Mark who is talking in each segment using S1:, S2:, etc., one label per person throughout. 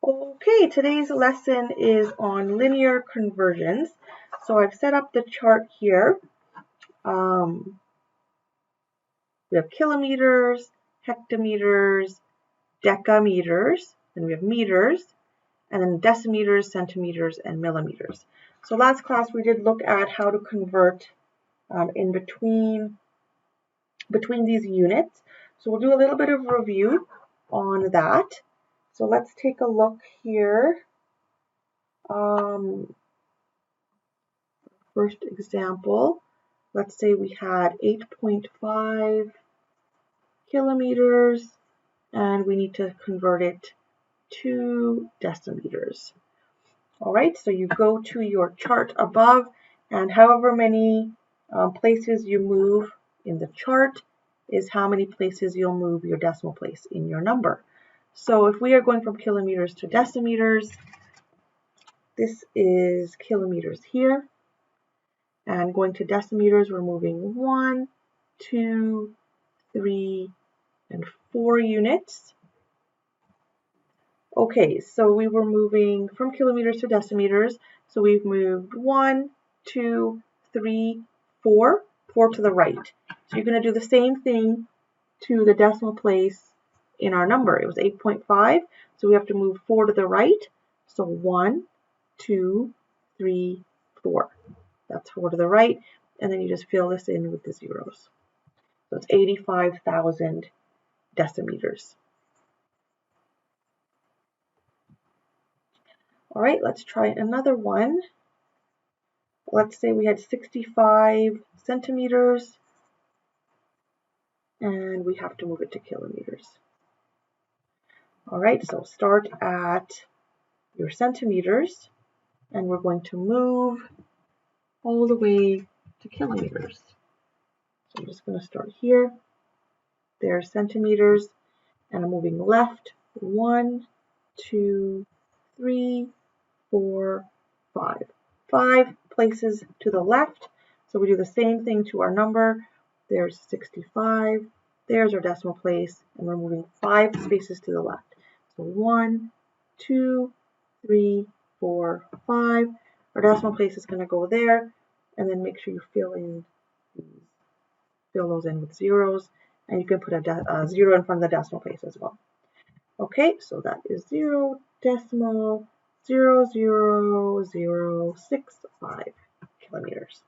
S1: Okay, today's lesson is on linear conversions. So I've set up the chart here. We have kilometers, hectometers, decameters, then we have meters, and then decimeters, centimeters, and millimeters. So last class we did look at how to convert in between these units. So we'll do a little bit of review on that. So let's take a look here. First example, let's say we had 8.5 kilometers and we need to convert it to decimeters. All right, so you go to your chart above, and however many places you move in the chart is how many places you'll move your decimal place in your number. So if we are going from kilometers to decimeters, this is kilometers here. And going to decimeters, we're moving 1, 2, 3, and 4 units. Okay, so we were moving from kilometers to decimeters. So we've moved 1, 2, 3, 4, 4 to the right. So you're going to do the same thing to the decimal place in our number. It was 8.5, so we have to move 4 to the right. So 1, 2, 3, 4. That's 4 to the right. And then you just fill this in with the zeros. So it's 85,000 decimeters. All right, let's try another one. Let's say we had 65 centimeters and we have to move it to kilometers. All right, so start at your centimeters and we're going to move all the way to kilometers. So I'm just going to start here. There's centimeters and I'm moving left 1, 2, 3, 4, 5. 5 places to the left. So we do the same thing to our number. There's 65. There's our decimal place. And we're moving 5 spaces to the left. So 1, 2, 3, 4, 5. Our decimal place is going to go there. And then make sure you fill those in with zeros. And you can put a 0 in front of the decimal place as well. Okay, so that is 0.00065 kilometers.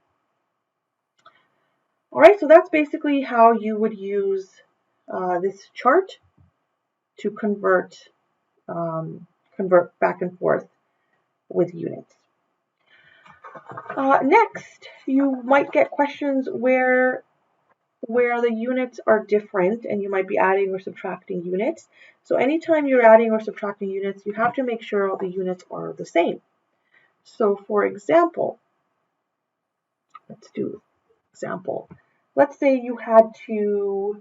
S1: All right, so that's basically how you would use this chart to convert back and forth with units. Next, you might get questions where the units are different and you might be adding or subtracting units. So anytime you're adding or subtracting units, you have to make sure all the units are the same. So for example, let's do example. Let's say you had to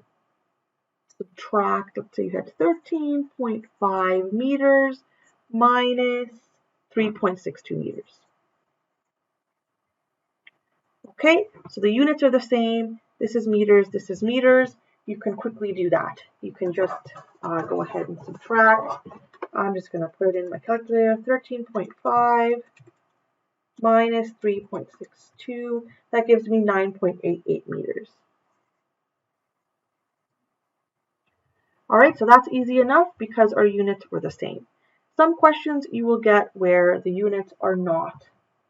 S1: subtract, let's say you had 13.5 meters minus 3.62 meters. Okay, so the units are the same. This is meters, this is meters. You can quickly do that. You can just go ahead and subtract. I'm just going to put it in my calculator. 13.5 minus 3.62. That gives me 9.88 meters. All right, so that's easy enough because our units were the same. Some questions you will get where the units are not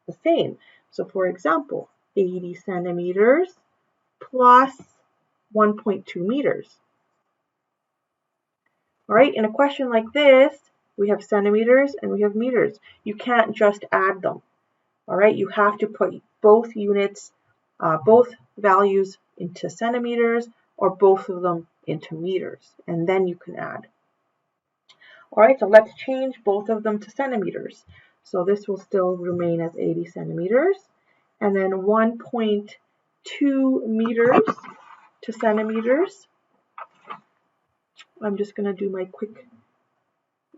S1: the same. So for example, 80 centimeters plus 1.2 meters. All right, in a question like this, we have centimeters and we have meters. You can't just add them. All right, you have to put both units, both values into centimeters or both of them into meters, and then you can add. All right, so let's change both of them to centimeters. So this will still remain as 80 centimeters, and then 1.2 meters to centimeters. I'm just going to do my quick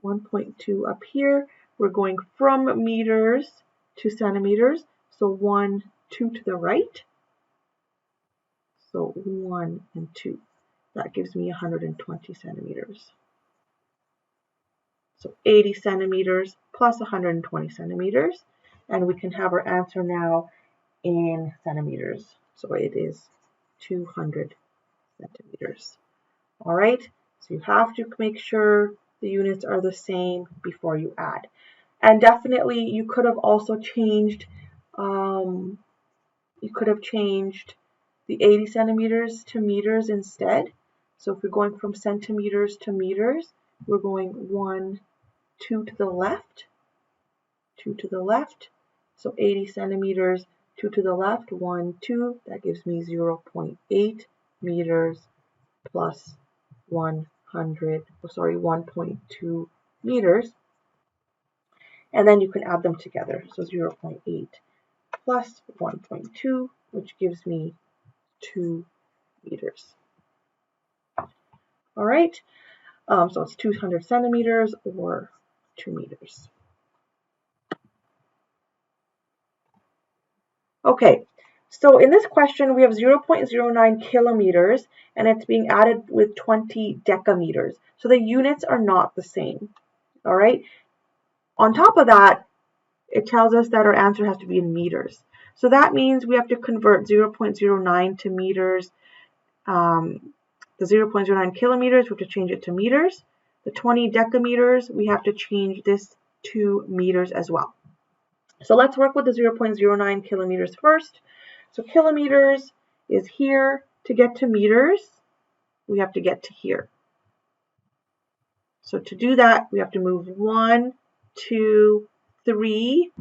S1: 1.2 up here. We're going from meters to centimeters, so 1, 2 to the right. So 1 and 2. That gives me 120 centimeters. So 80 centimeters plus 120 centimeters. And we can have our answer now in centimeters. So it is 200 centimeters. All right, so you have to make sure the units are the same before you add. And definitely you could have also changed, the 80 centimeters to meters instead. So if we're going from centimeters to meters, we're going 1, 2 to the left, 2 to the left. So 80 centimeters, 2 to the left, 1, 2. That gives me 0.8 meters plus 1.2 meters. And then you can add them together. So 0.8 plus 1.2, which gives me 2 meters. All right, so it's 200 centimeters or 2 meters. Okay, so in this question, we have 0.09 kilometers, and it's being added with 20 decameters. So the units are not the same, all right? On top of that, it tells us that our answer has to be in meters. So that means we have to convert 0.09 to meters. The 0.09 kilometers, we have to change it to meters. The 20 decameters, we have to change this to meters as well. So let's work with the 0.09 kilometers first. So kilometers is here. To get to meters, we have to get to here. So to do that, we have to move 1, 2, 3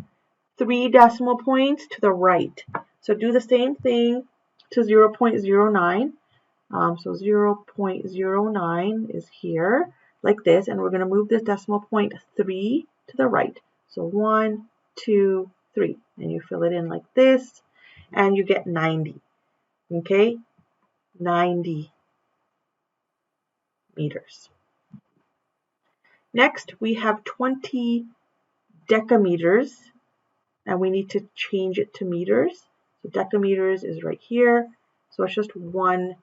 S1: decimal points to the right. So do the same thing to 0.09. So 0.09 is here, like this, and we're going to move this decimal point 3 to the right. So 1, 2, 3, and you fill it in like this, and you get 90. Okay, 90 meters. Next, we have 20 decameters, and we need to change it to meters. So decameters is right here, so it's just one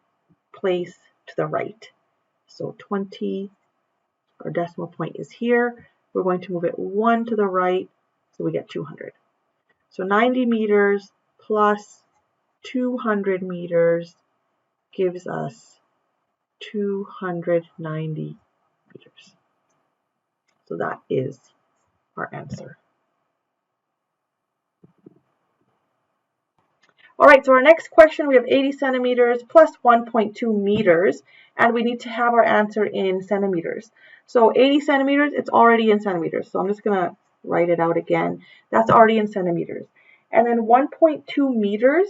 S1: place to the right. So 20, our decimal point is here. We're going to move it 1 to the right, so we get 200. So 90 meters plus 200 meters gives us 290 meters. So that is our answer. All right, so our next question, we have 80 centimeters plus 1.2 meters, and we need to have our answer in centimeters. So 80 centimeters, it's already in centimeters. So I'm just going to write it out again. That's already in centimeters. And then 1.2 meters,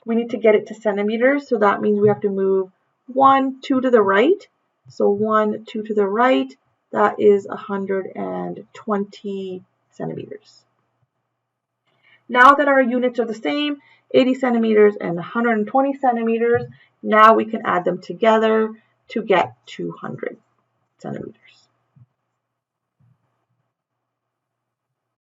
S1: we need to get it to centimeters. So that means we have to move 1, 2 to the right. So 1, 2 to the right, that is 120 centimeters. Now that our units are the same, 80 centimeters and 120 centimeters, now we can add them together to get 200 centimeters.